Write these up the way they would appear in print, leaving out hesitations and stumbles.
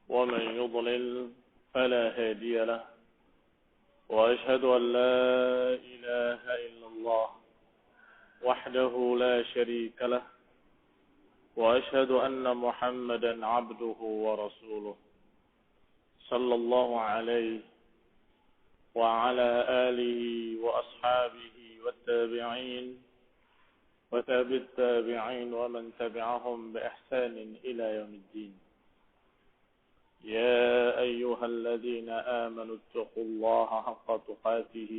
ومن يضلل فلا هادي له وأشهد أن لا إله إلا الله وحده لا شريك له وأشهد أن محمدا عبده ورسوله صلى الله عليه وعلى آله وأصحابه والتابعين وتابع التابعين ومن تبعهم بإحسان إلى يوم الدين. يا أيها الذين آمنوا اتقوا الله حق تقاته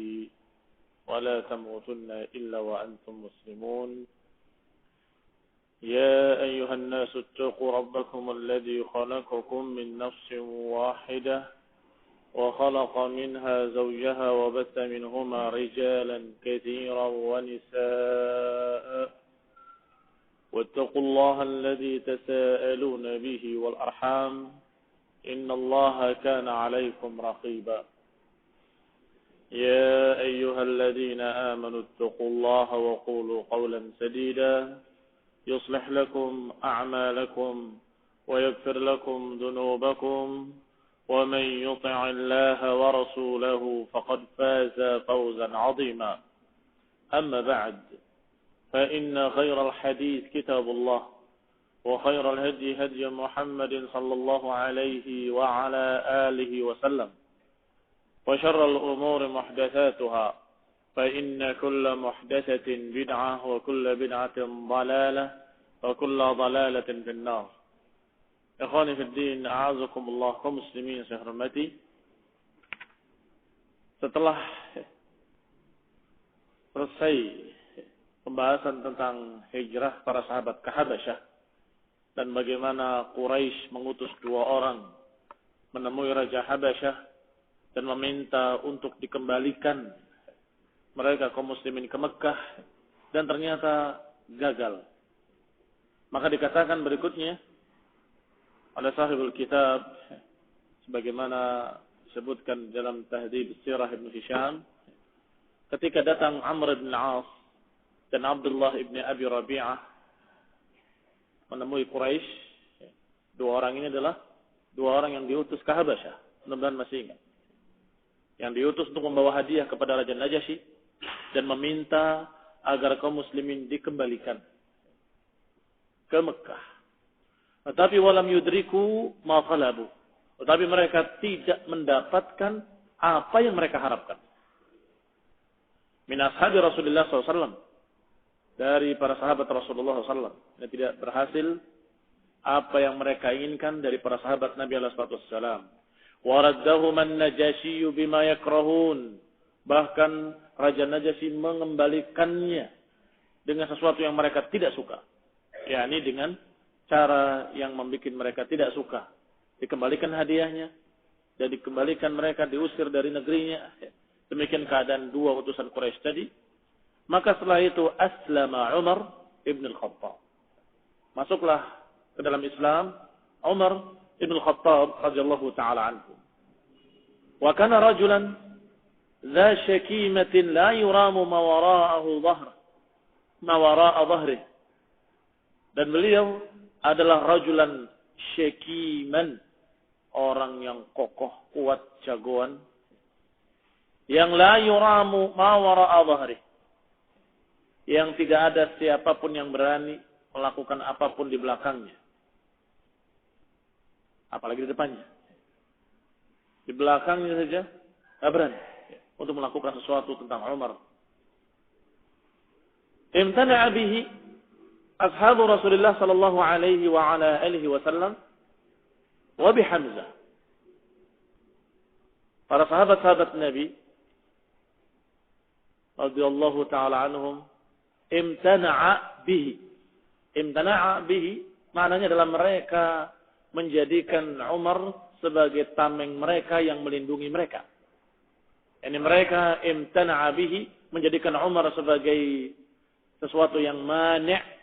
ولا تموتن إلا وأنتم مسلمون. يا أيها الناس اتقوا ربكم الذي خلقكم من نفس واحدة وخلق منها زوجها وبث منهما رجالا كثيرا ونساء واتقوا الله الذي تساءلون به والأرحام إن الله كان عليكم رقيبا. يا أيها الذين آمنوا اتقوا الله وقولوا قولا سديدا يصلح لكم أعمالكم ويغفر لكم ذنوبكم ومن يطع الله ورسوله فقد فاز فوزا عظيما. أما بعد فإن خير الحديث كتاب الله وخير الهدي هدي محمد صلى الله عليه وعلى آله وسلم وشر الأمور محدثاتها فإن كل محدثة بدعة وكل بدعة ضلالة وكل ضلالة في النار. Ikhwani fi din, a'azakumullah, kaum muslimin saya hormati. Setelah selesai pembahasan tentang hijrah para sahabat ke Habasyah dan bagaimana Quraisy mengutus 2 orang menemui Raja Habasyah dan meminta untuk dikembalikan mereka kaum muslimin ke Mekah dan ternyata gagal. Maka dikatakan berikutnya oleh sahibul kitab sebagaimana disebutkan dalam Tahdhib Sirah Ibn Hisham, ketika datang Amr ibn al-As dan Abdullah ibn Abi Rabi'ah menemui Quraisy, 2 orang ini adalah 2 orang yang diutus ke Habasyah, mudah-mudahan masih ingat, yang diutus untuk membawa hadiah kepada Raja Najasyi dan meminta agar kaum muslimin dikembalikan ke Mekah. Tetapi walam yudriku ma talabu. Tetapi mereka tidak mendapatkan apa yang mereka harapkan. Min ashabi Rasulullah SAW. Dari para sahabat Rasulullah SAW. Yang tidak berhasil apa yang mereka inginkan dari para sahabat Nabi SAW. Waraddahum an-Najasyi bima yakrahun. Bahkan Raja Najasyi mengembalikannya dengan sesuatu yang mereka tidak suka. Yakni dengan cara yang membuat mereka tidak suka. Dikembalikan hadiahnya dan dikembalikan mereka diusir dari negerinya. Demikian keadaan 2 utusan Quraisy tadi. Maka setelah itu aslama Umar ibn al-Khattab. Masuklah ke dalam Islam Umar ibn al-Khattab radhiyallahu taala anhu. Wa kana rajulan dha shakimatin la yuramu ma wara'ahu dhahr. Ma wara'a dhahrihi. Dan beliau adalah rajulan syakiman, orang yang kokoh, kuat, jagoan, yang la yuramu ma wara'a dhahri, yang tidak ada siapapun yang berani melakukan apapun di belakangnya, apalagi di depannya. Di belakangnya saja tidak berani untuk melakukan sesuatu tentang Umar. Imtana'a bihi ashabu Rasulullah sallallahu alaihi wa ala alihi wasallam wa bi Hamzah. Para sahabat-sahabat Nabi radhiyallahu taala anhum imtana'a bihi. Imtana'a bihi maknanya adalah mereka menjadikan Umar sebagai tameng mereka yang melindungi mereka. Yani mereka imtana'a bihi menjadikan Umar sebagai sesuatu yang mani',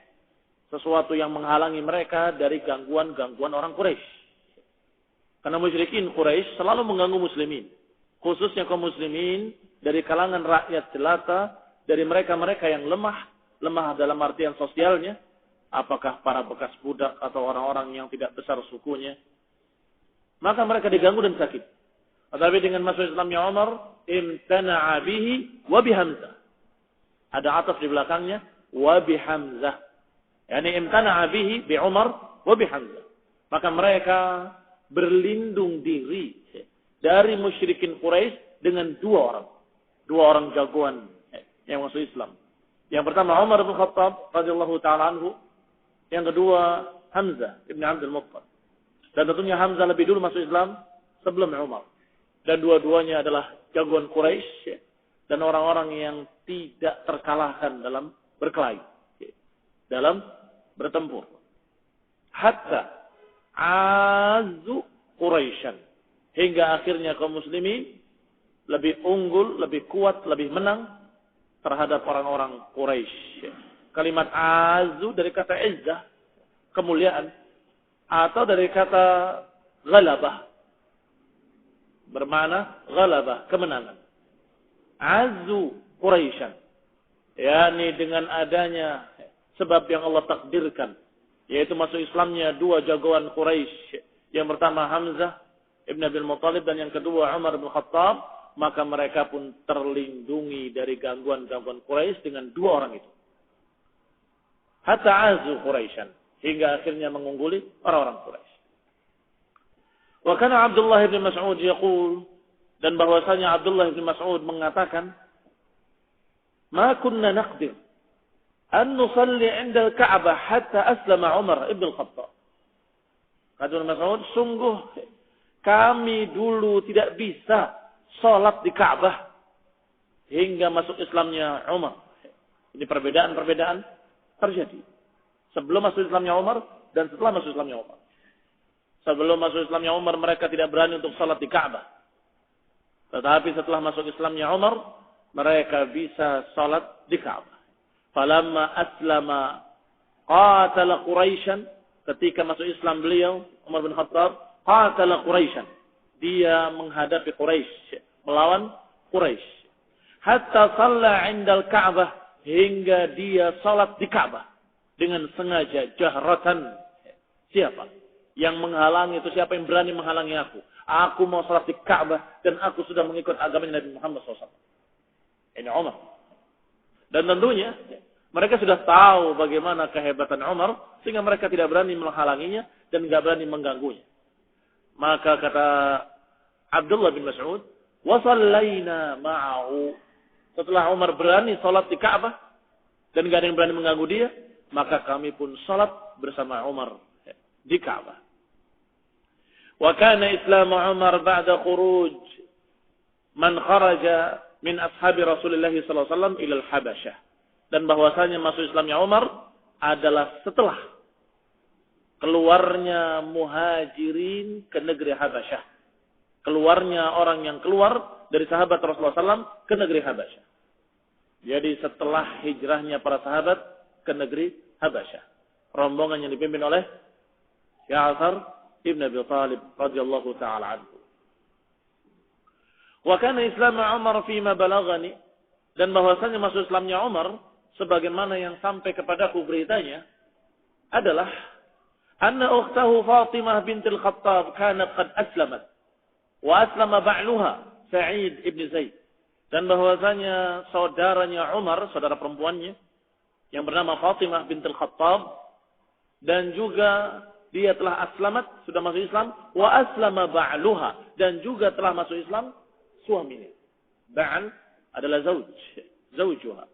sesuatu yang menghalangi mereka dari gangguan-gangguan orang Quraisy. Karena musyrikin Quraisy selalu mengganggu muslimin. Khususnya kaum muslimin dari kalangan rakyat jelata, dari mereka-mereka yang lemah dalam artian sosialnya, apakah para bekas budak atau orang-orang yang tidak besar sukunya, maka mereka diganggu dan sakit. Tetapi dengan masuk Islamnya Umar, imtana'a bihi wa bi Hamzah. Ada ataf di belakangnya, wa bi Hamzah. Yani imtana'a bihi bi Umar wa bi Hamzah. Maka mereka berlindung diri dari musyrikin Quraisy dengan dua orang jagoan yang masuk Islam. Yang pertama Umar bin Khattab radhiyallahu taala anhu, yang kedua Hamzah ibn Abdul Muttalib. Dan tentunya Hamzah lebih dulu masuk Islam sebelum Umar. Dan dua-duanya adalah jagoan Quraisy dan orang-orang yang tidak terkalahkan dalam berkelahi, dalam bertempur. Hatta azu Quraisyan, hingga akhirnya kaum muslimin lebih unggul, lebih kuat, lebih menang terhadap orang-orang Quraisy. Kalimat azu dari kata izzah, kemuliaan, atau dari kata ghalabah, bermakna ghalabah, kemenangan. Azu Quraisyan, yakni dengan adanya sebab yang Allah takdirkan, yaitu masuk Islamnya dua jagoan Quraisy. Yang pertama Hamzah ibn Abdul Muttalib dan yang kedua Umar bin Khattab, maka mereka pun terlindungi dari gangguan-gangguan Quraisy dengan dua orang itu. Hatta azu Quraisyan, hingga akhirnya mengungguli orang-orang Quraisy. Wa kana Abdullah bin Mas'ud yaqul, dan bahwasanya Abdullah bin Mas'ud mengatakan, "Ma kunna naqdir an nusalli 'inda al-Ka'bah hatta aslama Umar ibn al-Khattab." Kata Mas'ud, sungguh kami dulu tidak bisa salat di Ka'bah hingga masuk Islamnya Umar. Ini perbedaan-perbedaan terjadi. Sebelum masuk Islamnya Umar dan setelah masuk Islamnya Umar. Sebelum masuk Islamnya Umar mereka tidak berani untuk salat di Ka'bah. Tetapi setelah masuk Islamnya Umar, mereka bisa salat di Ka'bah. Falamma aslama qatala Quraisyan, ketika masuk Islam beliau Umar bin Khattab, qatala Quraisyan, dia menghadapi Quraisy, melawan Quraisy. Hatta shalla 'indal Ka'bah, hingga dia salat di Ka'bah dengan sengaja, jahratan. Siapa yang menghalangi itu? Siapa yang berani menghalangi aku? Aku mau salat di Ka'bah dan aku sudah mengikut agama Nabi Muhammad SAW. Ini Umar. Dan tentunya mereka sudah tahu bagaimana kehebatan Umar, sehingga mereka tidak berani menghalanginya dan tidak berani mengganggunya. Maka kata Abdullah bin Mas'ud, "Wasallaina ma'ahu." Setelah Umar berani salat di Ka'bah dan tidak ada yang berani mengganggu dia, maka kami pun salat bersama Umar di Ka'bah. Wa kana Islam Umar ba'da khuruj man kharaja min ashabi Rasulullah sallallahu alaihi wasallam ila al-Habasyah. Dan bahwasanya masuk Islamnya Umar adalah setelah keluarnya muhajirin ke negeri Habasyah. Keluarnya orang yang keluar dari sahabat Rasulullah SAW ke negeri Habasyah. Jadi setelah hijrahnya para sahabat ke negeri Habasyah. Rombongan yang dipimpin oleh Ja'far ibn Abi Talib radhiyallahu ta'ala anhu. Wa kana Islam Umar fima balagani, dan bahwasanya masuk Islamnya Umar sebagaimana yang sampai kepadaku beritanya adalah anna ukhtahu Fatimah bintul Khattab kanat qad aslamat wa aslama ba'luha Sa'id ibn Zaid, dan bahwasanya saudaranya Umar, saudara perempuannya yang bernama Fatimah bintul Khattab, dan juga dia telah aslamat, sudah masuk Islam, wa aslama ba'luha, dan juga telah masuk Islam suaminya. Ba'al adalah zaujuha,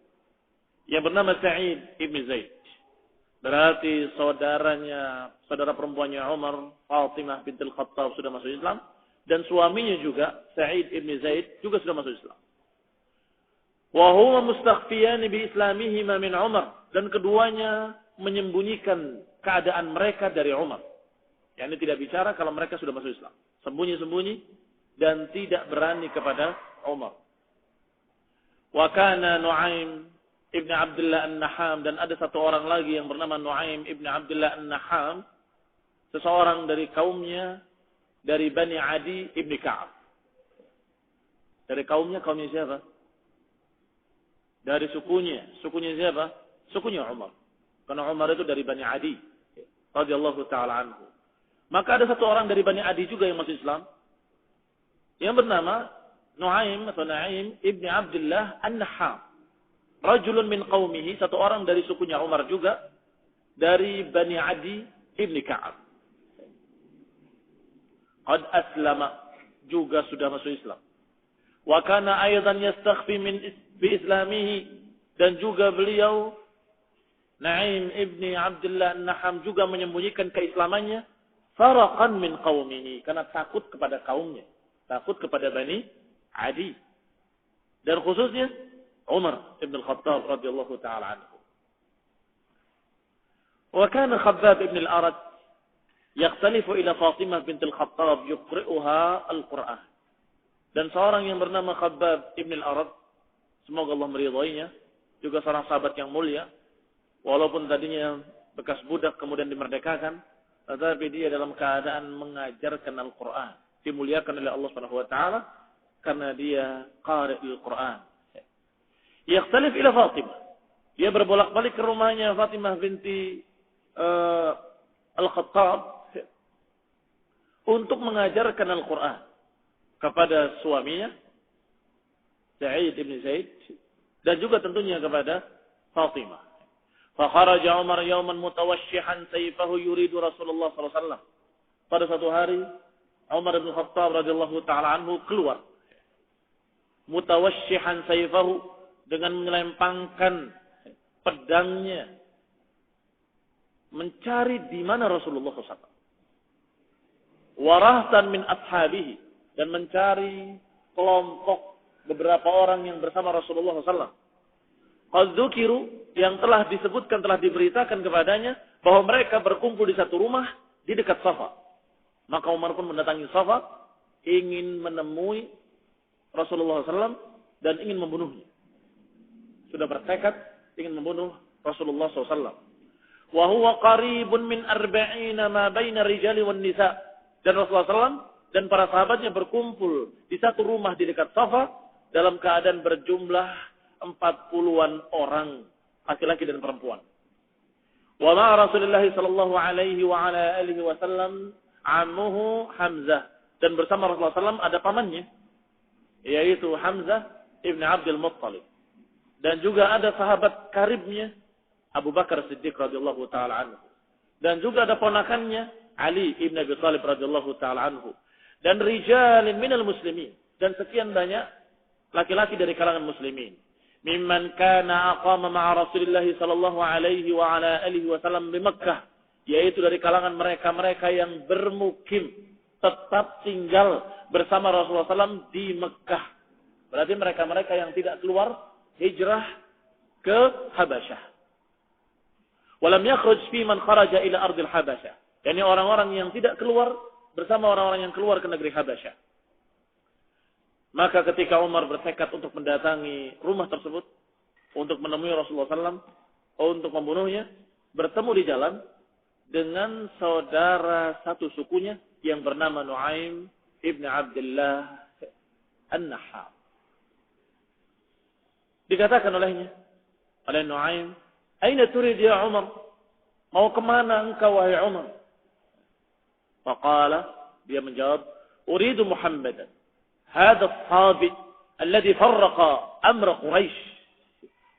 yang bernama Sa'id ibn Zaid. Berarti saudara perempuannya Umar, Fatimah bintul Khattab, sudah masuk Islam, dan suaminya juga Sa'id ibn Zaid juga sudah masuk Islam. Wa huwa mustakhfiyan bi islamihima min Umar, dan keduanya menyembunyikan keadaan mereka dari Umar. Yani tidak bicara kalau mereka sudah masuk Islam, sembunyi-sembunyi dan tidak berani kepada Umar. Wa kana Nu'aim ibn Abdullah An-Naham, dan ada satu orang lagi yang bernama Nu'aim ibn Abdullah An-Naham, seseorang dari kaumnya, dari Bani Adi ibn Ka'ab. Dari kaumnya siapa? Dari sukunya siapa? Sukunya Umar. Karena Umar itu dari Bani Adi radhiyallahu ta'ala anhu. Maka ada satu orang dari Bani Adi juga yang masuk Islam, yang bernama Nuaim atau Naim ibni Abdullah An-Naham. Rajulun min qaumihi, satu orang dari sukunya Umar juga, dari Bani Adi ibni Ka'ab. Qad aslama, juga sudah masuk Islam. Wa kana aidan yastakhfi bi islamihi, dan juga beliau Naim ibni Abdullah An-Naham juga menyembunyikan keislamannya faraqan min qaumihi, karena takut kepada kaumnya, takut kepada Bani Adi, dan khususnya Umar ibn al-Khattab radhiyallahu taala anhu. Wa kana Khabbab ibn al-Arat yakhtalifu ila Fatimah bint al-Khattab yuqri'uha al-Qur'an. Dan seorang yang bernama Khabbab ibn al-Arat, semoga Allah meridainya, juga seorang sahabat yang mulia, walaupun tadinya bekas budak kemudian dimerdekakan, tetapi dia dalam keadaan mengajarkan Al-Quran, dimuliakan oleh Allah Subhanahu wa taala karena dia qari' al-Quran. Yakhtalif ila Fatimah. Dia berbolak-balik ke rumahnya Fatimah binti Al-Khattab untuk mengajarkan Al-Quran kepada suaminya Sa'id ibn Zaid, dan juga tentunya kepada Fatimah. Fakharaja Umar yawman mutawashshihan sayfahu yuridu Rasulullah sallallahu alaihi wasallam. Pada satu hari Umar bin Khattab radhiyallahu taala anhu keluar mutawashshihan sayfahu, dengan menyelempangkan pedangnya mencari di mana Rasulullah SAW. Warahtan min ashabihi, dan mencari kelompok beberapa orang yang bersama Rasulullah SAW. Qadzukiru, yang telah disebutkan, telah diberitakan kepadanya bahwa mereka berkumpul di satu rumah di dekat Safa. Maka Umar pun mendatangi Safa, ingin menemui Rasulullah SAW dan ingin membunuhnya. Sudah bertekad ingin membunuh Rasulullah SAW. Wa huwa qaribun min 40 ma baina rijali wan nisa. Dan Rasulullah SAW dan para sahabatnya berkumpul di satu rumah di dekat Safa dalam keadaan berjumlah 40-an orang, laki-laki dan perempuan. Wa ma'a Rasulullah sallallahu alaihi wa ala alihi wasallam ammuhu Hamzah, dan bersama Rasulullah SAW ada pamannya, yaitu Hamzah ibn Abdul Muttalib, dan juga ada sahabat karibnya Abu Bakar Siddiq radhiyallahu taala anhu, dan juga ada ponakannya Ali ibn Abi Thalib radhiyallahu taala anhu, dan rijalin minal muslimin, dan sekian banyak laki-laki dari kalangan muslimin. Mimman kana aqama ma'a Rasulillah sallallahu alaihi wa ala alihi wasallam di Makkah, yaitu dari kalangan mereka-mereka yang bermukim, tetap tinggal bersama Rasulullah SAW di Makkah. Berarti mereka-mereka yang tidak keluar hijrah ke Habasyah. Walam yakhruj fi man kharaja ila ardil Habasyah. Yani orang-orang yang tidak keluar bersama orang-orang yang keluar ke negeri Habasyah. Maka ketika Umar bertekad untuk mendatangi rumah tersebut, untuk menemui Rasulullah SAW, untuk membunuhnya, bertemu di jalan dengan saudara satu sukunya yang bernama Nuaim ibn Abdullah An-Naham. Dikatakan oleh Nuaim, "Aina turid ya Umar?" Mau kemana engkau wahai Umar? Faqala, dia menjawab, "Uridu Muhammadan. هذا الصابئ الذي فرق أمر قريش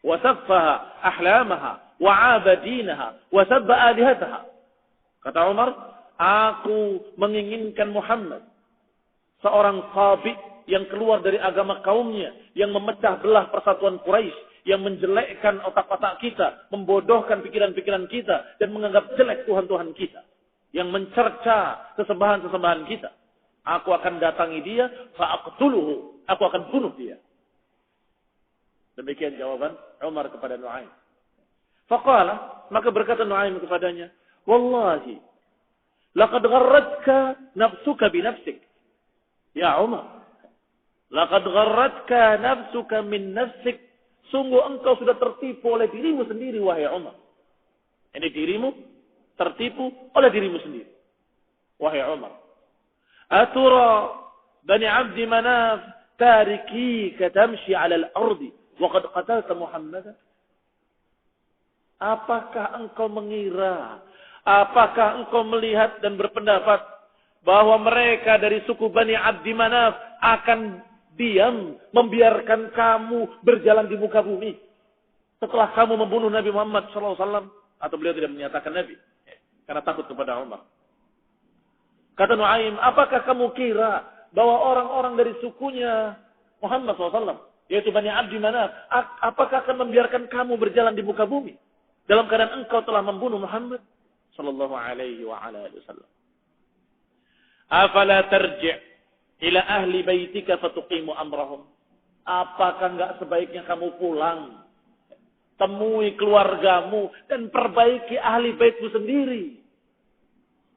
وسفه أحلامها وعاب دينها وسب آلهتها." Kata Umar, aku menginginkan Muhammad, seorang sabi yang keluar dari agama kaumnya, yang memecah belah persatuan Quraisy, yang menjelekkan otak-otak kita, membodohkan pikiran-pikiran kita, dan menganggap jelek Tuhan-Tuhan kita, yang mencerca sesembahan-sesembahan kita. Aku akan datangi dia, fa'aqtuluhu, aku akan bunuh dia. Demikian jawaban Umar kepada Nuaim. Faqala, maka berkata Nuaim kepadanya, "Wallahi, laqad gharratka nafsuka binafsik." Ya Umar, laqad gharratka nafsuka min nafsik. Sungguh engkau sudah tertipu oleh dirimu sendiri, wahai Umar. Ini dirimu tertipu oleh dirimu sendiri, wahai Umar. Atura Bani Abdi Manaf tarikika tamshi ala al-ardi wa qad qatalta Muhammadan? Apakah engkau mengira Apakah engkau melihat dan berpendapat bahwa mereka dari suku Bani Abdi Manaf akan diam membiarkan kamu berjalan di muka bumi setelah kamu membunuh Nabi Muhammad SAW? Atau beliau tidak menyatakan Nabi karena takut kepada Umar. Kata Nuaim, apakah kamu kira bahwa orang-orang dari sukunya Muhammad SAW, yaitu Bani Abdi Manaf, apakah akan membiarkan kamu berjalan di muka bumi dalam keadaan engkau telah membunuh Muhammad sallallahu alaihi wa ala alihi wasallam? Afala tarji' ila ahli baitika fatuqimu amrahum? Apakah enggak sebaiknya kamu pulang, temui keluargamu dan perbaiki ahli baitmu sendiri?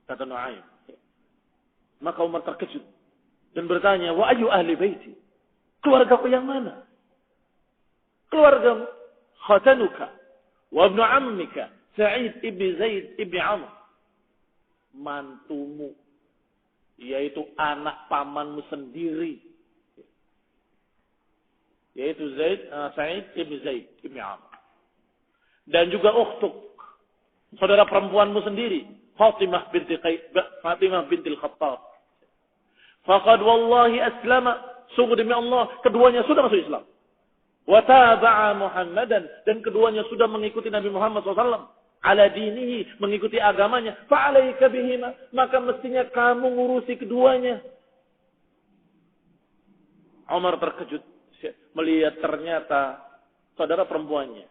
Kata Nuaim. Maka Umar terkejut dan bertanya, wa ayu ahli baiti? Keluargaku yang mana? Keluargamu khatanuka wa ibnu ammika Sa'id ibn Zaid ibn Amr, mantumu, yaitu anak pamanmu sendiri, yaitu Sa'id ibn Zaid ibn Amr, dan juga ukhtuk, saudara perempuanmu sendiri, Fatimah binti Al-Khattab. Faqad wallahi aslama, sungguh demi Allah keduanya sudah masuk Islam. Wa taba'a Muhammadan, dan keduanya sudah mengikuti Nabi Muhammad SAW ala dinihi, mengikuti agamanya. Fa'alaika bihima, maka mestinya kamu ngurusi keduanya. Umar terkejut melihat ternyata saudara perempuannya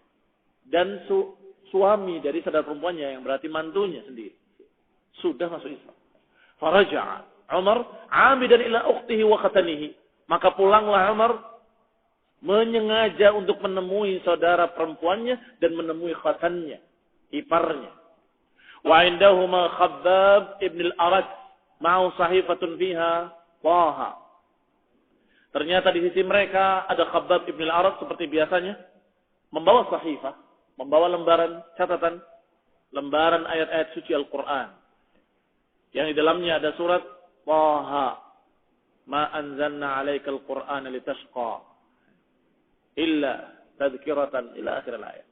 dan suami dari saudara perempuannya yang berarti mantunya sendiri sudah masuk Islam. Faraja'a Umar 'amidan ila ukhtihi wa khatanihi, maka pulanglah Umar menyengaja untuk menemui saudara perempuannya dan menemui khatannya, iparnya. Wa indahuma Khabbab ibn al-Arat ma'u sahifatun fiha Taha. Ternyata di sisi mereka ada Khabbab ibn al-Arat seperti biasanya membawa sahifah, membawa lembaran catatan, lembaran ayat-ayat suci Al-Qur'an yang di dalamnya ada surat Taha, ma anzalna 'alaikal Qur'ana litashqa illa tadhkiratan ila akhir al-ayat.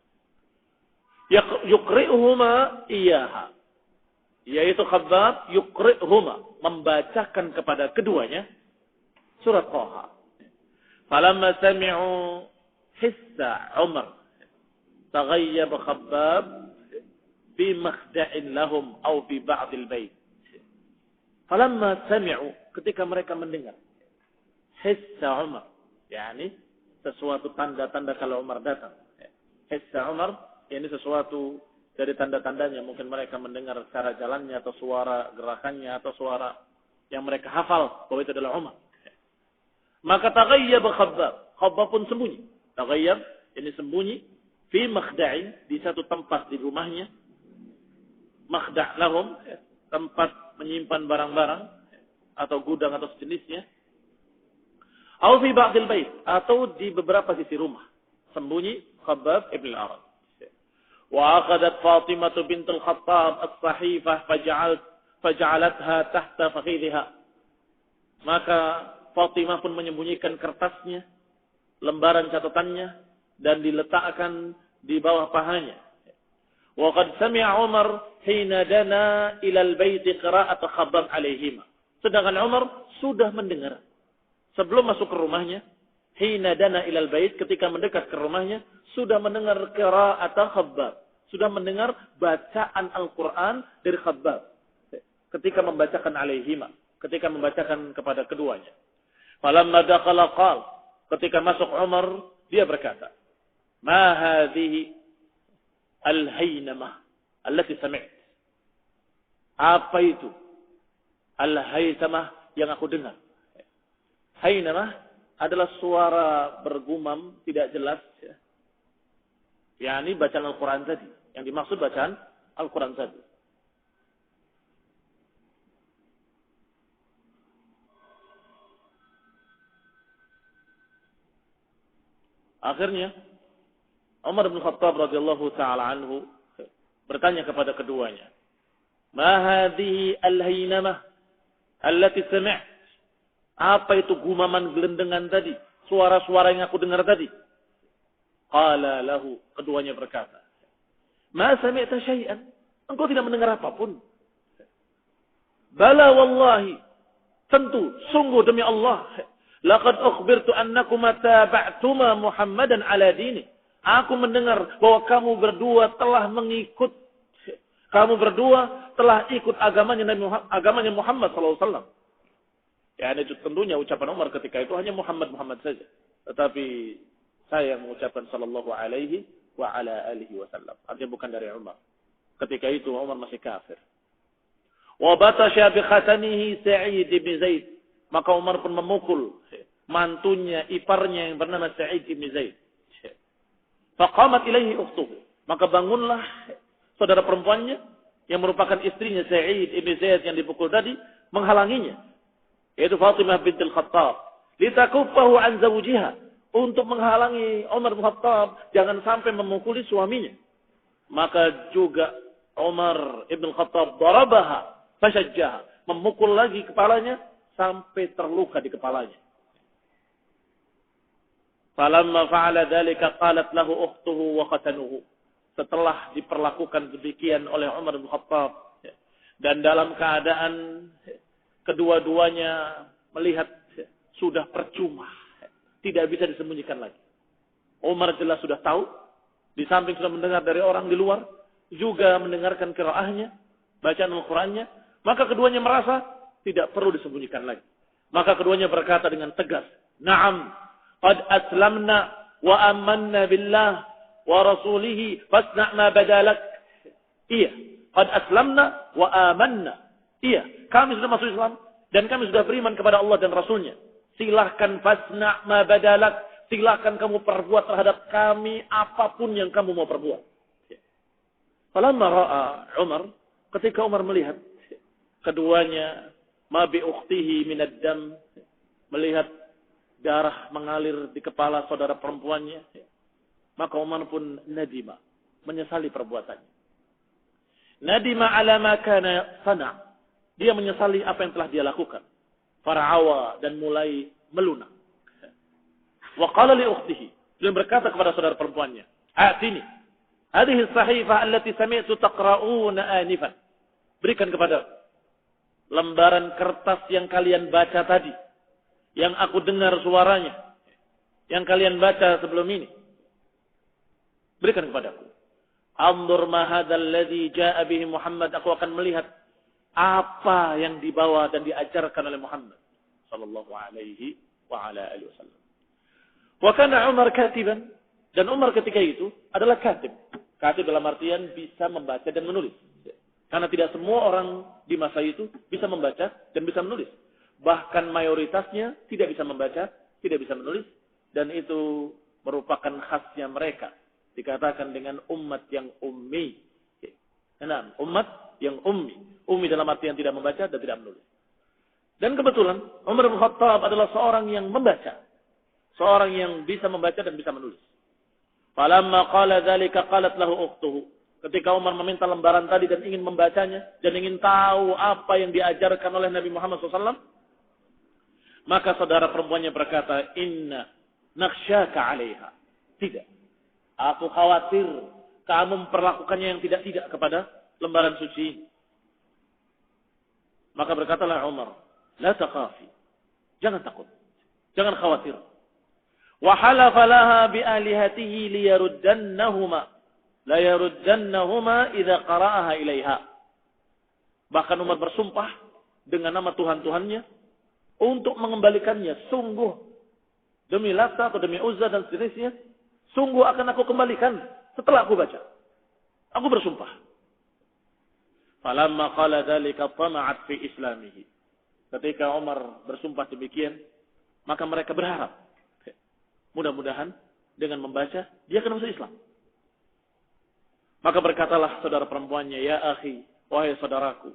Yuqri'uhuma iyyaha, yaitu Khabbab yuqri'uhuma, membacakan kepada keduanya surat Taha. Falamma sami'u hissa Umar taghayyab Khabbab fi makhda'in lahum aw fi ba'd al-bait. Falamma sami'u, ketika mereka mendengar hissa Umar, yakni sesuatu tanda-tanda kalau Umar datang. Hissa Umar, ini sesuatu dari tanda-tandanya. Mungkin mereka mendengar cara jalannya atau suara gerakannya atau suara yang mereka hafal bahwa itu adalah Umar. Maka taghayyab Khabbab, Khabbab pun sembunyi. Taghayyab, ini sembunyi fi makhda'in, di satu tempat di rumahnya. Makhda' lahum, tempat menyimpan barang-barang atau gudang atau sejenisnya. Atau fi ba'dil bait, atau di beberapa sisi rumah. Sembunyi Khabbab ibn al-Arat. Wa akhadat Fatimah bint al-Khattab as-sahifah faj'alatha tahta fakhidhiha. Maka Fatimah pun menyembunyikan kertasnya, lembaran catatannya, dan diletakkan di bawah pahanya. Wa qad sami'a Umar hina dana ila al-bait qira'at Khabbab alaihima. Sedangkan Umar sudah mendengar sebelum masuk ke rumahnya, hina dana ilal bait, ketika mendekat ke rumahnya, sudah mendengar qira'at Khabbab, sudah mendengar bacaan Al-Qur'an dari Khabbab ketika membacakan alaihima, ketika membacakan kepada keduanya. Falamma dakhala qala, ketika masuk Umar, dia berkata, "Ma hadhihi al-haynamah allati sami'tu?" Apa itu al-haynamah yang aku dengar? Haynamah adalah suara bergumam tidak jelas, ya. Yani bacaan Al-Quran tadi. Yang dimaksud bacaan Al-Quran tadi. Akhirnya Umar bin Khattab radhiyallahu taala anhu bertanya kepada keduanya, "Ma hadhihi al-haynamah allati sami'tu?" Apa itu gumaman gelendengan tadi? Suara-suara yang aku dengar tadi? Qala lahu, keduanya berkata, "Ma sami'ta syai'an?" Engkau tidak mendengar apapun. Bala wallahi. Tentu, sungguh demi Allah. Laqad ukhbirtu annakuma taba'tuma Muhammadan ala dini. Aku mendengar bahwa kamu berdua telah mengikut. Kamu berdua telah ikut agamanya Muhammad SAW. Ya, itu tentunya ucapan Umar ketika itu hanya Muhammad saja. Tetapi saya mengucapkan sallallahu alaihi wa ala alihi wasallam. Artinya bukan dari Umar. Ketika itu Umar masih kafir. Wa batasha bi khatanihi Sa'id bin Zaid. Maka Umar pun memukul mantunya, iparnya yang bernama Sa'id bin Zaid. Faqamat ilaihi ukhtuhu. Maka bangunlah saudara perempuannya yang merupakan istrinya Sa'id bin Zaid yang dipukul tadi menghalanginya. Yaitu Fatimah bintul Khattab. Litakuffahu an zawjiha. Untuk menghalangi Umar bin Khattab jangan sampai memukuli suaminya. Maka juga Umar ibn Khattab darabaha fashajjaha, memukul lagi kepalanya sampai terluka di kepalanya. Falamma fa'ala dzalika qalat lahu ukhtuhu wa khatanuhu. Setelah diperlakukan demikian oleh Umar bin Khattab dan dalam keadaan kedua-duanya melihat sudah percuma, tidak bisa disembunyikan lagi. Umar jelas sudah tahu, di samping sudah mendengar dari orang di luar, juga mendengarkan qiraahnya, bacaan Al-Qur'annya, maka keduanya merasa tidak perlu disembunyikan lagi. Maka keduanya berkata dengan tegas, "Na'am, qad aslamna wa amanna billah wa rasulih fasna' ma badalak." Iya, qad aslamna wa amanna. Iya, kami sudah masuk Islam dan kami sudah beriman kepada Allah dan Rasulnya. Silahkan fasna' ma badalak. Silahkan kamu perbuat terhadap kami apapun yang kamu mau perbuat. Falamma ra'a Umar, ketika Umar melihat keduanya ma bi ukhtihi min ad-dam, melihat darah mengalir di kepala saudara perempuannya, maka Umar pun nadima, menyesali perbuatannya. Nadima ala ma kana sana'. Dia menyesali apa yang telah dia lakukan. Fara'awa dan mulai melunak. Wa qala li ukhtihi, dia berkata kepada saudara perempuannya, "Atini hadhihi as-sahifah allati sami'tu taqra'una anifan." Berikan kepada lembaran kertas yang kalian baca tadi, yang aku dengar suaranya, yang kalian baca sebelum ini. Berikan kepadaku. Anzur ma hadzal ladzi jaa'a bihi Muhammad, aku akan melihat apa yang dibawa dan diajarkan oleh Muhammad sallallahu alaihi wa ala alihi wasallam. Wa kana Umar katiban, dan Umar ketika itu adalah katib. Katib dalam artian bisa membaca dan menulis. Karena tidak semua orang di masa itu bisa membaca dan bisa menulis. Bahkan mayoritasnya tidak bisa membaca, tidak bisa menulis, dan itu merupakan khasnya mereka. Dikatakan dengan umat yang ummi. Nah, umat yang ummi. Ummi dalam artian tidak membaca dan tidak menulis. Dan kebetulan Umar bin Khattab adalah seorang yang membaca. Seorang yang bisa membaca dan bisa menulis. Falamma qala dzalika qalat lahu ukhtuhu. Ketika Umar meminta lembaran tadi dan ingin membacanya dan ingin tahu apa yang diajarkan oleh Nabi Muhammad SAW, maka saudara perempuannya berkata, "Inna nakhsyaka 'alaiha." Tidak. Aku khawatir kamu memperlakukannya yang tidak kepada lembaran suci ini. Maka berkatalah Umar, "La taqafi." Jangan takut. Jangan khawatir. وحلف لها بآلهته ليردنهما لا يردنهما إذا قرأها إليها. Bahkan Umar bersumpah dengan nama Tuhan-Tuhannya untuk mengembalikannya. Sungguh demi Lata atau demi Uzza dan seterusnya, sungguh akan aku kembalikan setelah aku baca. Aku bersumpah. Falamma qala dzalika tama'at fi islamihi. Ketika Umar bersumpah demikian, maka mereka berharap mudah-mudahan dengan membaca dia akan masuk Islam. Maka berkatalah saudara perempuannya, "Ya akhi, wahai saudaraku,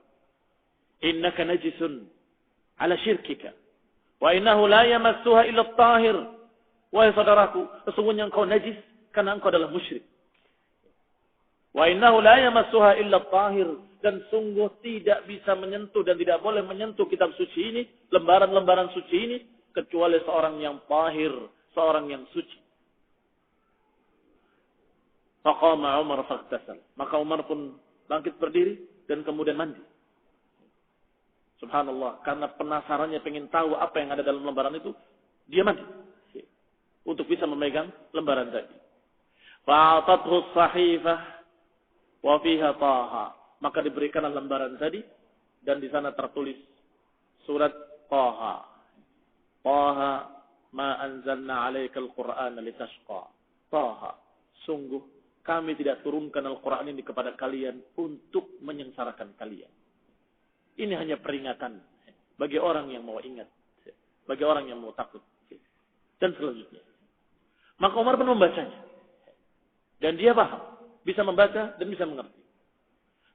innaka najisun ala syirkika wa innahu la yamassuha illa at-tahir." Wahai saudaraku, sesungguhnya engkau najis karena engkau adalah musyrik. Wa innahu la yamassuha illa at-tahir, dan sungguh tidak bisa menyentuh dan tidak boleh menyentuh kitab suci ini, lembaran-lembaran suci ini, kecuali seorang yang tahir, seorang yang suci. Faqama Umar faghtasal. Maka Umar pun bangkit berdiri, dan kemudian mandi. Subhanallah, karena penasarannya pengen tahu apa yang ada dalam lembaran itu, dia mandi untuk bisa memegang lembaran tadi. Fa'atathu sahifah wa fiha Taha. Maka diberikanlah lembaran tadi dan di sana tertulis surat Taha. Taha ma anzalna 'alaikal Qur'ana litashqa. Taha, sungguh kami tidak turunkan Al-Qur'an ini kepada kalian untuk menyengsarakan kalian. Ini hanya peringatan bagi orang yang mau ingat, bagi orang yang mau takut. Dan selanjutnya, maka Umar pun membacanya. Dan dia paham, bisa membaca dan bisa mengerti.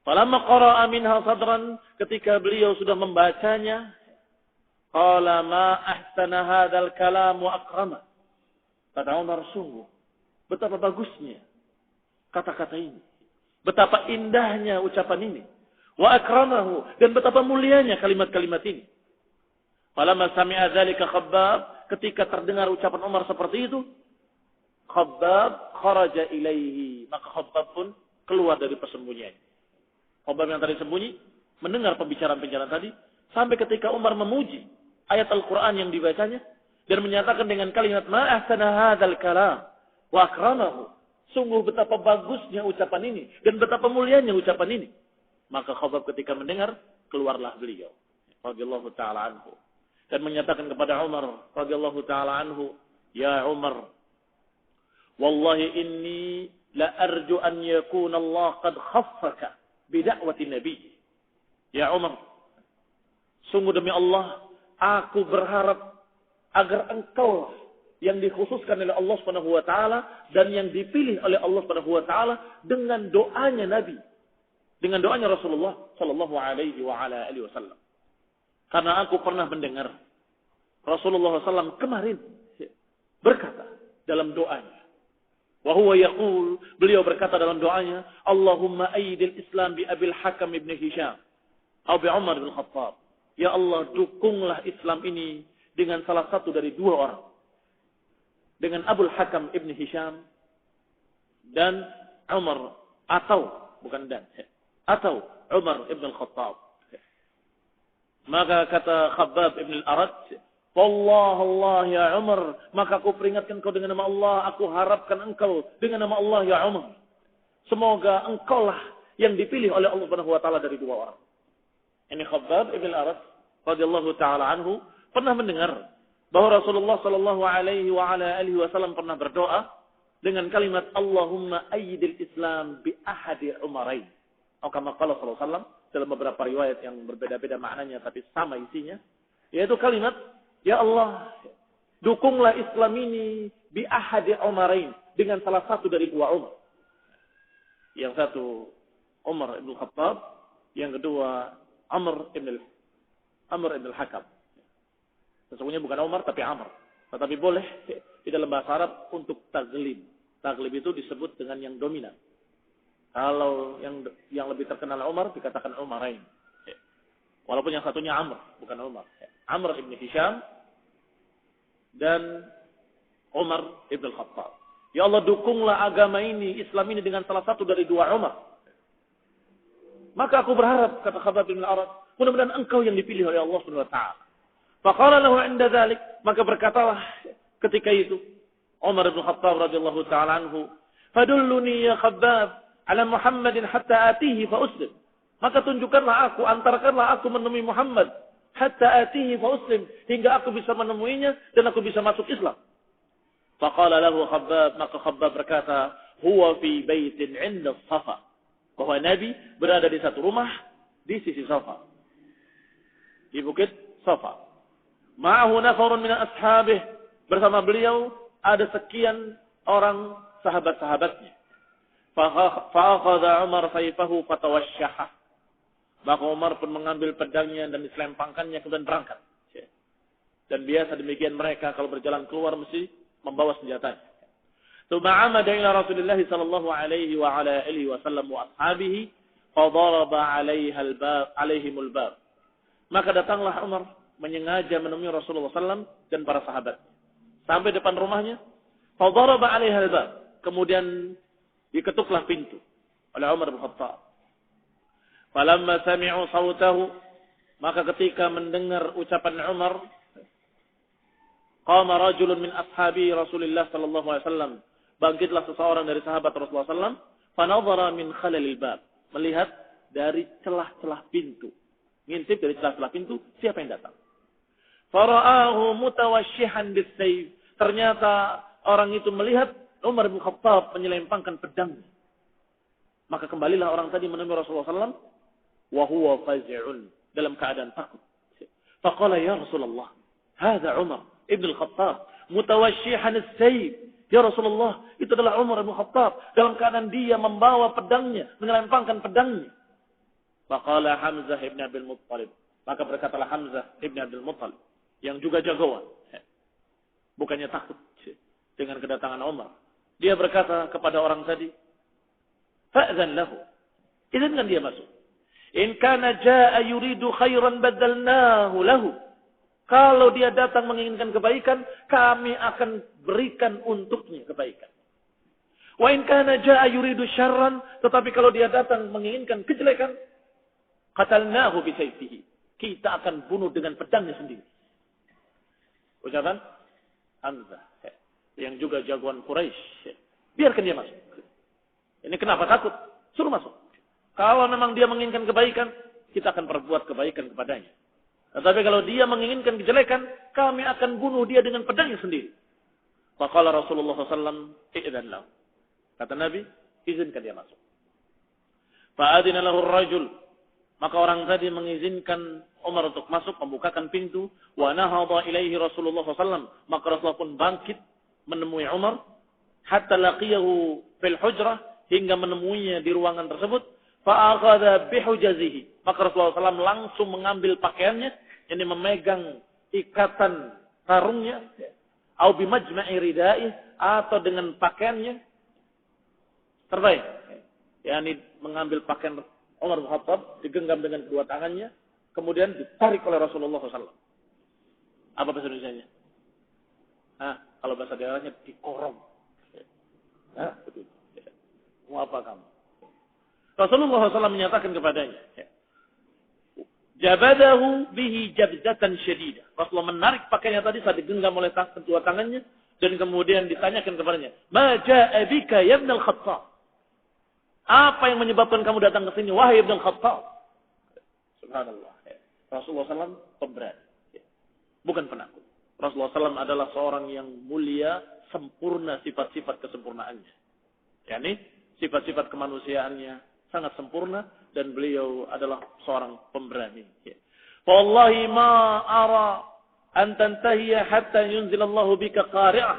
Falamma qara'a minha sadran, ketika beliau sudah membacanya, qala ma ahsana hadzal kalam wa akrama. Kata Umar, sungguh betapa bagusnya kata-kata ini. Betapa indahnya ucapan ini. Wa akramahu, dan betapa mulianya kalimat-kalimat ini. Falamma sami'a dzalika Khabbab, ketika terdengar ucapan Umar seperti itu, Khabbab kharaja ilaihi, maka Khabbab pun keluar dari persembunyiannya. Khabbab yang tadi sembunyi mendengar pembicaraan-pembicaraan tadi sampai ketika Umar memuji ayat Al-Qur'an yang dibacanya dan menyatakan dengan kalimat ma ahsana hadzal kalam wa akramahu, sungguh betapa bagusnya ucapan ini dan betapa mulianya ucapan ini. Maka Khabbab ketika mendengar, keluarlah beliau radhiyallahu taala anhu dan menyatakan kepada Umar radhiyallahu taala anhu, ya Umar, wallahi inni la arju an yakuna Allah qad khaffaka bi da'wati nabi. Ya Umar, sungguh demi Allah, aku berharap agar engkau yang dikhususkan oleh Allah Subhanahu wa taala dan yang dipilih oleh Allah Subhanahu wa taala dengan doanya Nabi, dengan doanya Rasulullah sallallahu alaihi wa ala alihi wasallam. Karena aku pernah mendengar Rasulullah SAW kemarin berkata dalam doanya, wa huwa yaqul, beliau berkata dalam doanya, Allahumma aidil Islam bi Abil Hakam ibn Hisham atau bi Umar bin Khattab. Ya Allah, dukunglah Islam ini dengan salah satu dari dua orang, dengan Abul Hakam ibn Hisham dan Umar, atau bukan dan, atau Umar ibn Khattab. Maka kata Khabbab ibn al-Arad, wallah Allah ya Umar, maka aku peringatkan kau dengan nama Allah, aku harapkan engkau dengan nama Allah ya Umar. Semoga engkaulah yang dipilih oleh Allah Subhanahu wa taala dari dua orang. Ini Khabbab ibn al-Arad radhiyallahu taala anhu pernah mendengar bahwa Rasulullah sallallahu alaihi wa ala alihi wasallam pernah berdoa dengan kalimat Allahumma ayyidil Islam bi ahadi Umarain. Atau kama qala sallallahu alaihi wasallam dalam beberapa riwayat yang berbeda-beda maknanya tapi sama isinya, yaitu kalimat ya Allah, dukunglah Islam ini bi ahadi Umarain, dengan salah satu dari dua Umar. Yang satu Umar ibn Khattab, yang kedua Amr ibn al-Hakam. Sesungguhnya bukan Umar tapi Amr. Tetapi boleh di dalam bahasa Arab untuk taglib. Taglib itu disebut dengan yang dominan. Kalau yang lebih terkenal Umar dikatakan Umarain. Walaupun yang satunya Amr, bukan Umar. Amr ibn Hisham dan Umar ibn Khattab. Ya Allah, dukunglah agama ini, Islam ini dengan salah satu dari dua Umar. Maka aku berharap, kata Khabbab bin al-Arad, mudah-mudahan engkau yang dipilih oleh Allah Subhanahu wa taala. Faqala lahu 'inda dzalik, maka berkatalah ketika itu Umar bin Khattab radhiyallahu taala anhu, "Fadulluni ya Khabbab 'ala Muhammadin hatta atihi fa uslim." Maka tunjukkanlah aku, antarkanlah aku menemui Muhammad hatta atihi fa uslim, hingga aku bisa menemuinya dan aku bisa masuk Islam. Faqala lahu Khabbab, maka Khabbab berkata, "Huwa fi baitin 'inda Safa." Bahwa Nabi berada di satu rumah di sisi Safa, di bukit Safa. Ma'ahu nafarun min ashabih, bersama beliau ada sekian orang sahabat-sahabatnya. Fa'akhadha Umar sayfahu fatawashshaha. Maka Umar pun mengambil pedangnya dan diselempangkannya kemudian berangkat. Dan biasa demikian mereka kalau berjalan keluar mesti membawa senjatanya. Tsumma 'amada ila Rasulillah sallallahu alaihi wa ala alihi wasallam wa ashabihi fadaraba 'alaiha al-bab 'alaihimul bab. Maka datanglah Umar menyengaja menemui Rasulullah sallallahu dan para sahabat. Sampai depan rumahnya, fadaraba 'alaiha al-bab. Kemudian diketuklah pintu oleh Umar bin Khattab. Falamma sami'u sautahu, maka ketika mendengar ucapan Umar, qama rajulun min ashabi Rasulullah sallallahu alaihi wasallam, bangkitlah seseorang dari sahabat Rasulullah sallallahu alaihi wasallam, fanadhara min khalalil bab, melihat dari celah-celah pintu. Ngintip dari celah-celah pintu, siapa yang datang? Fara'ahu mutawashshihan bis-sayf. Ternyata orang itu melihat Umar bin Khattab menyelempangkan pedangnya. Maka kembalilah orang tadi menemui Rasulullah SAW, wa huwa fazi'un, dalam keadaan takut. Faqala ya Rasulullah, hadza Umar ibn al-Khattab mutawashshihan as-sayf. Ya Rasulullah, itu adalah Umar bin Khattab dalam keadaan dia membawa pedangnya, menyelempangkan pedangnya. Faqala Hamzah ibn Abdul Muttalib. Maka berkatalah Hamzah ibn Abdul Muttalib, yang juga jagoan, bukannya takut dengan kedatangan Umar. Dia berkata kepada orang tadi, fa'zan lahu, izinkan dia masuk. In kana jaa yuridu khairan badalnahu lahu. Kalau dia datang menginginkan kebaikan, kami akan berikan untuknya kebaikan. Wa in kana jaa yuridu syarran, tetapi kalau dia datang menginginkan kejelekan, qatalnahu bi sayfihi. Kita akan bunuh dengan pedangnya sendiri. Ucapan Hamzah, yang juga jagoan Quraisy. Biarkan dia masuk. Ini kenapa takut? Suruh masuk. Kalau memang dia menginginkan kebaikan, kita akan perbuat kebaikan kepadanya. Tetapi kalau dia menginginkan kejelekan, kami akan bunuh dia dengan pedangnya sendiri. Faqala Rasulullah SAW, i'dzan lahu. Kata Nabi, izinkan dia masuk. Fa'adina lahu ar-rajul. Maka orang tadi mengizinkan Umar untuk masuk, membukakan pintu. Wa nahadha ilaihi Rasulullah SAW. Maka Rasulullah pun bangkit menemui Umar. Hatta laqiyahu fil hujrah. Hingga menemuinya di ruangan tersebut. Fa'akhadha bihujazihi. Maka Rasulullah SAW langsung mengambil pakaiannya. Ini memegang ikatan sarungnya. Au bimajma'i ridai. Atau dengan pakaiannya. Terbaik. Yani mengambil pakaian Umar bin Khattab, digenggam dengan kedua tangannya, kemudian ditarik oleh Rasulullah SAW. Apa bahasa Indonesianya? Kalau bahasa daerahnya dikorong. Betul. Mau apa kamu? Rasulullah SAW menyatakan kepadanya, jabadahu bihi jabzatan syadidah. Rasulullah menarik pakaiannya tadi saat digenggam oleh kedua tangannya, dan kemudian ditanyakan kepadanya, ma ja'a bika ya ibn al-Khattab? Apa yang menyebabkan kamu datang ke sini, wahai Ibn Khattab? Subhanallah. Rasulullah SAW pemberani, bukan penakut. Rasulullah SAW adalah seorang yang mulia, sempurna sifat-sifat kesempurnaannya. Yani sifat-sifat kemanusiaannya sangat sempurna dan beliau adalah seorang pemberani. Wallahi ma ara an tantahiya hatta yunzilallahu bika qari'ah.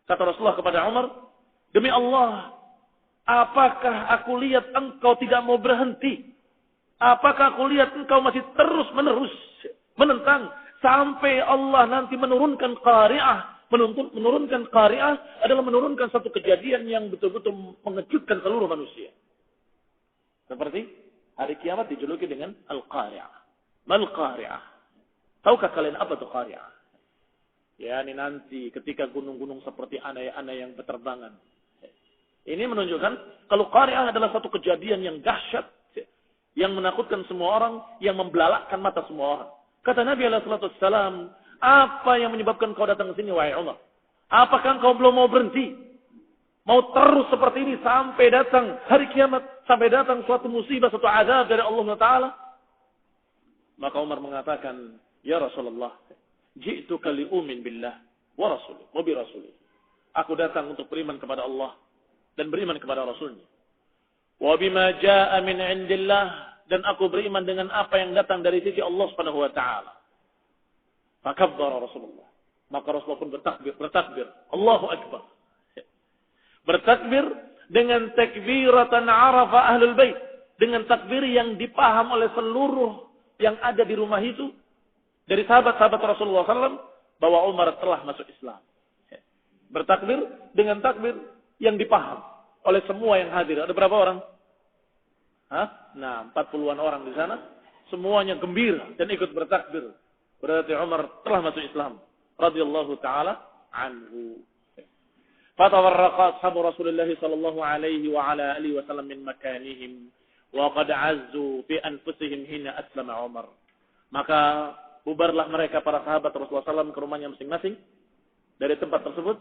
Kata Rasulullah kepada Umar, demi Allah, apakah aku lihat engkau tidak mau berhenti? Apakah aku lihat engkau masih terus-menerus menentang sampai Allah nanti menurunkan qari'ah? Menurunkan qari'ah adalah menurunkan satu kejadian yang betul-betul mengejutkan seluruh manusia. Seperti hari kiamat dijuluki dengan al-qari'ah. Mal qari'ah? Tahukah kalian apa itu qari'ah? Ya, ini nanti ketika gunung-gunung seperti anai-anai yang berterbangan. Ini menunjukkan kalau qari'ah adalah satu kejadian yang dahsyat, yang menakutkan semua orang, yang membelalakkan mata semua orang. Kata Nabi SAW, apa yang menyebabkan kau datang ke sini, wahai Umar? Apakah kau belum mau berhenti? Mau terus seperti ini sampai datang hari kiamat, sampai datang suatu musibah, suatu azab dari Allah Taala? Maka Umar mengatakan, ya Rasulullah, ji'tuka li'umin billah wa rasulih, wa bi rasulih. Aku datang untuk beriman kepada Allah dan beriman kepada Rasulnya. Wa bima jaa min indillah, dan aku beriman dengan apa yang datang dari sisi Allah Subhanahu wa taala. Fakabbara Rasulullah. Maka Rasulullah pun bertakbir. Allahu akbar. Bertakbir dengan takbiratan arafa ahlul bait, dengan takbir yang dipaham oleh seluruh yang ada di rumah itu dari sahabat-sahabat Rasulullah SAW bahwa Umar telah masuk Islam. Bertakbir dengan takbir yang dipaham oleh semua yang hadir. Ada berapa orang? 40-an orang di sana. Semuanya gembira dan ikut bertakbir. Berarti Umar telah masuk Islam. Radhiyallahu ta'ala anhu. Fatawarraqa ashabu Rasulullah sallallahu alaihi wa ala alihi wa sallam min makanihim. wa qad azzu fi anfusihim hina aslama Umar. Maka bubarlah mereka para sahabat Rasulullah SAW ke rumahnya masing-masing dari tempat tersebut.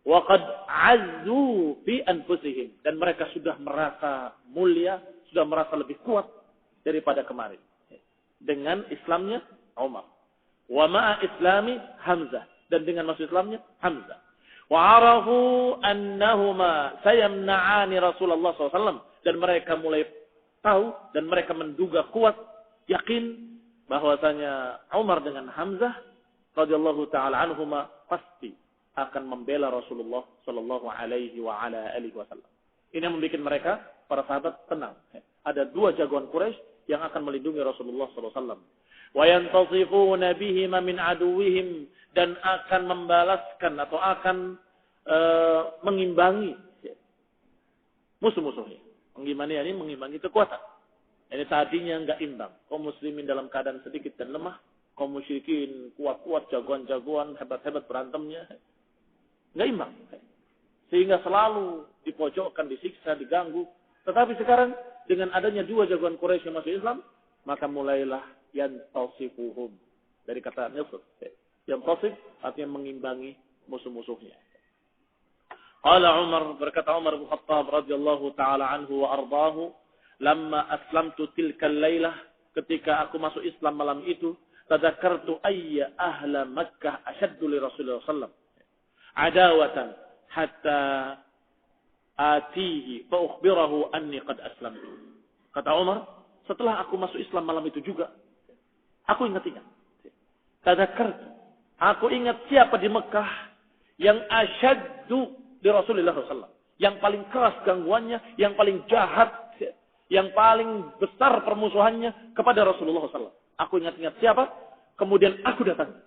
Wa qad azzu fi anfusihim, dan mereka sudah merasa mulia, sudah merasa lebih kuat daripada kemarin dengan Islamnya Umar. Wa ma'a islami Hamzah, dan dengan masuk Islamnya Hamzah. Wa arafu annahuma sayamna'ani Rasulullah SAW, dan mereka mulai tahu dan mereka menduga kuat, yakin bahwasanya Umar dengan Hamzah radhiyallahu taala anhuma pasti akan membela Rasulullah sallallahu alaihi wa ala alihi wasallam. Ini yang membuat mereka para sahabat tenang. Ada dua jagoan Quraisy yang akan melindungi Rasulullah sallallahu alaihi wasallam. Wa yantasifuna bihima min aduwwihim, dan akan membalaskan atau akan mengimbangi musuh-musuhnya. Mengimbangi kekuatan. Ini tadinya enggak imbang. Kaum muslimin dalam keadaan sedikit dan lemah, kaum musyrikin kuat-kuat, jagoan-jagoan, hebat-hebat berantemnya. Enggak imbang. Sehingga selalu dipojokkan, disiksa, diganggu. Tetapi sekarang dengan adanya dua jagoan Quraisy yang masuk Islam, maka mulailah yantasifuhum, dari kata nasr. Yantasif artinya mengimbangi musuh-musuhnya. Qala Umar, berkata Umar bin Khattab radhiyallahu taala anhu wa ardaahu, lamma aslamtu tilkal lailah, ketika aku masuk Islam malam itu, tadzakartu ayya ahla Makkah ashaddu li Rasulullah sallallahu alaihi wasallam adawatan hatta atihi fa ukhbirahu anni qad aslamtu. Kata Umar, setelah aku masuk Islam malam itu juga, aku ingat-ingat. Tadzakartu, aku ingat siapa di Mekah yang asyaddu di Rasulullah SAW, yang paling keras gangguannya, yang paling jahat, yang paling besar permusuhannya kepada Rasulullah SAW. Aku ingat-ingat siapa, kemudian aku datangi,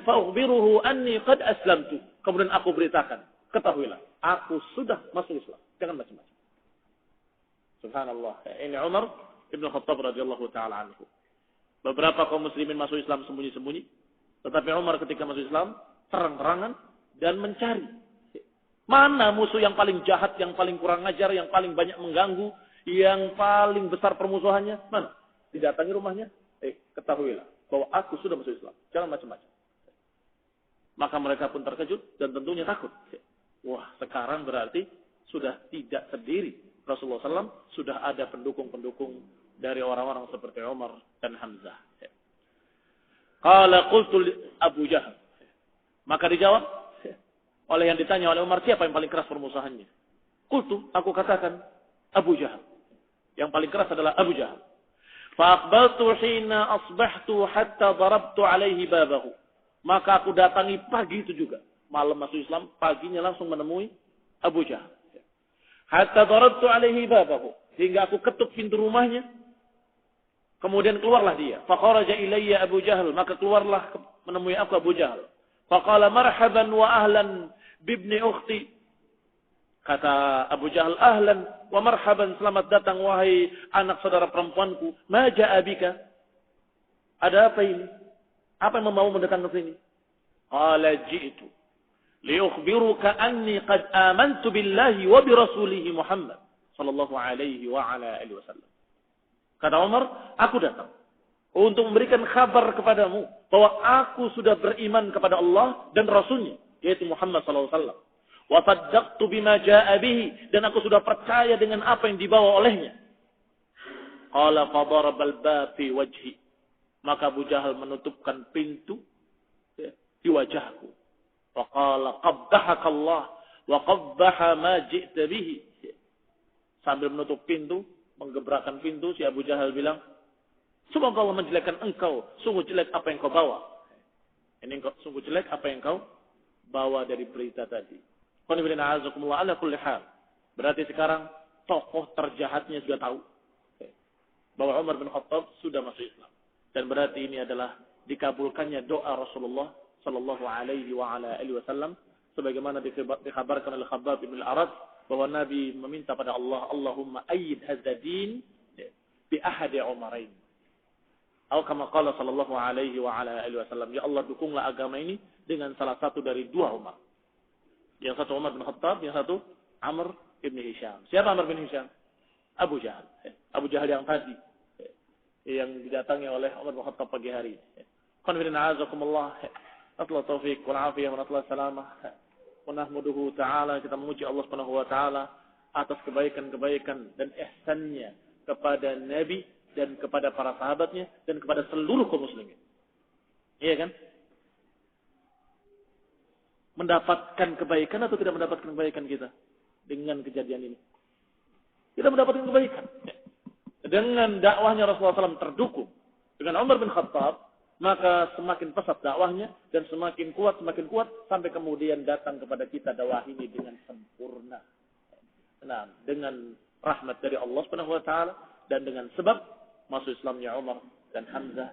fa'ukhbiruhu anni qad aslamtu. Kemudian aku beritakan, ketahuilah, aku sudah masuk Islam. Jangan macam-macam. Subhanallah. Ini Umar Ibn Khattab radhiyallahu ta'ala anhu. Beberapa kaum muslimin masuk Islam sembunyi-sembunyi, tetapi Umar ketika masuk Islam terang-terangan dan mencari mana musuh yang paling jahat, yang paling kurang ajar, yang paling banyak mengganggu, yang paling besar permusuhannya. Mana? Didatangi rumahnya. Ketahuilah bahwa aku sudah masuk Islam. Jangan macam-macam. Maka mereka pun terkejut dan tentunya takut. Wah, sekarang berarti sudah tidak sendiri. Rasulullah SAW sudah ada pendukung-pendukung dari orang-orang seperti Umar dan Hamzah. Qala qultu Abu Jahal. Maka dijawab oleh yang ditanya oleh Umar, siapa yang paling keras permusuhannya? Qultu, aku katakan Abu Jahal. Yang paling keras adalah Abu Jahal. Fa aqbaltu hina asbahtu hatta darabtu alaihi babahu. Maka aku datangi pagi itu juga. Malam masuk Islam, paginya langsung menemui Abu Jahal. Hatta darabtu alaihi babahu. Hingga aku ketuk pintu rumahnya. Kemudian keluarlah dia. Faqaraja ilayya Abu Jahal. Maka keluarlah menemui aku Abu Jahal. Faqala marhaban wa ahlan bibni ukhti. Kata Abu Jahal, ahlan wa marhaban, selamat datang wahai anak saudara perempuanku. Ma ja'a bika? Ada apa ini? Apa yang membawamu datang ke sini? Qala ji'tu liukhbiruka anni qad amantu billahi wa bi rasulihi Muhammad sallallahu alaihi wa ala alihi wasallam. Kata Umar, aku datang untuk memberikan kabar kepadamu bahwa aku sudah beriman kepada Allah dan Rasulnya, yaitu Muhammad sallallahu alaihi wasallam. Wa saddaqtu bima jaa'a bihi, dan aku sudah percaya dengan apa yang dibawa olehnya. Qala fadarabal bab fi wajhi. Maka Abu Jahal menutupkan pintu di wajahku. Wa qala qabbahaka Allah wa qabbaha ma ji'ta bihi. Sambil menutup pintu, menggebrakkan pintu, si Abu Jahal bilang, semoga Allah menjelekkan engkau, sungguh jelek apa yang kau bawa. Ini sungguh jelek apa yang kau bawa dari berita tadi. Berarti sekarang tokoh terjahatnya sudah tahu bahwa Umar bin Khattab sudah masuk Islam. Dan berarti ini adalah dikabulkannya doa Rasulullah sallallahu alaihi wa ala alihi wasallam, sebagaimana dikhabarkan oleh Khabbab bin al-Arat bahwa Nabi meminta pada Allah, Allahumma ayyid hadza din bi ahadi Umarain. Atau kama qala sallallahu alaihi wa ala alihi wasallam, ya Allah dukunglah agama ini dengan salah satu dari dua Umar. Yang satu Umar bin Khattab, yang satu Amr ibn Hisham. Siapa Amr bin Hisham? Abu Jahal. Abu Jahal yang tadi. Yang didatangi oleh Umar bin Khattab pagi hari. Qanfirina azakumullah. Atla taufiq wal afiyah wa atla salamah. Wa nahmuduhu ta'ala. Kita memuji Allah subhanahu wa ta'ala atas kebaikan-kebaikan dan ihsannya kepada Nabi dan kepada para sahabatnya dan kepada seluruh kaum muslimin. Iya kan? Mendapatkan kebaikan atau tidak mendapatkan kebaikan kita dengan kejadian ini? Kita mendapatkan kebaikan. Dengan dakwahnya Rasulullah SAW terdukung dengan Umar bin Khattab, maka semakin pesat dakwahnya dan semakin kuat sampai kemudian datang kepada kita dakwah ini dengan sempurna. Nah, dengan rahmat dari Allah Subhanahu wa taala dan dengan sebab masuk Islamnya Umar dan Hamzah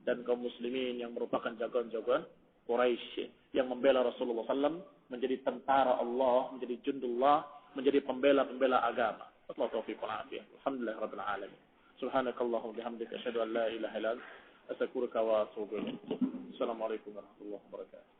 dan kaum muslimin yang merupakan jagoan-jagoan Quraisy yang membela Rasulullah SAW menjadi tentara Allah, menjadi jundullah, menjadi pembela-pembela agama. Allah taufiq wal afiyah. Alhamdulillah rabbil alamin. Subhanakallahumma bihamdika asyhadu an la ilaha illa anta astaghfiruka wa atubu ilaik. Assalamualaikum warahmatullahi wabarakatuh.